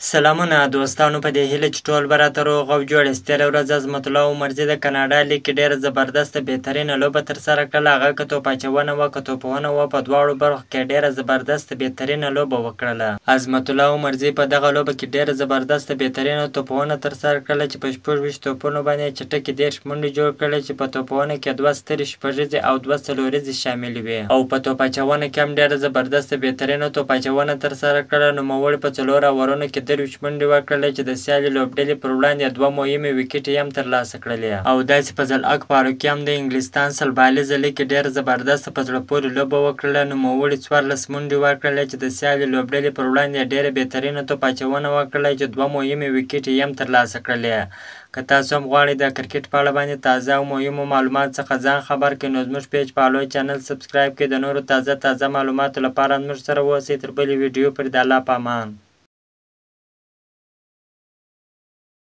سلامونه دوستانو، په دې هیله چې ټول به راته روغ او جوړ یاست. تېره ورځ عظمت الله عمرزي د کاناډا لیګ کې ډېره زبردسته بهترینه لوبه ترسره کړله. هغه که توپ اچونه وه که توپونه وه، په دواړو برخو کې ډېره زبردسته بهترینه لوبه وکړله. عظمت الله عمرزي په دغه لوبه کې ډېره زبردسته بهترینه توپونه ترسره کړله چې په 26 توپونو باندې چټکې 30 منډې جوړ کړلې چې په توپونه کې 2 سترې شپږیزې او 2 څلوریزې شاملې وې. او په توپ اچونه کې هم ډېره زبردسته بهترینه توپ اچونه ترسره کړله. نوموړي په 4 اورونو کې 23 منډې وکړلې چې د سیالي لوبډلې پر وړاندې 2 مهمې ویکټې هم ترلاسه کړلې. او داسې په ځلعک فاروقي هم د انګلستان سلبالیزه لیګ کې ډېره زبردسته په زړه پورې لوبه وکړله. نوموړي 14 منډې وکړلې چې د سیالي لوبډلې پر وړاندې ډېره بهترینه توپ اچونه وکړله چې 2 مهمې ویکټې هم ترلاسه کړلې. که تاسو هم غواړئ د کرکټ په اړه باندې تازه او مهمو معلوماتو څخه ځان خبر کړئ، نو زموږ پیج فالو چینل سبسکرایب کړئ. د نورو تازه معلوماتو لپاره زموږ سره اوسئ. تر بلې ویډیو پورې د الله په امان.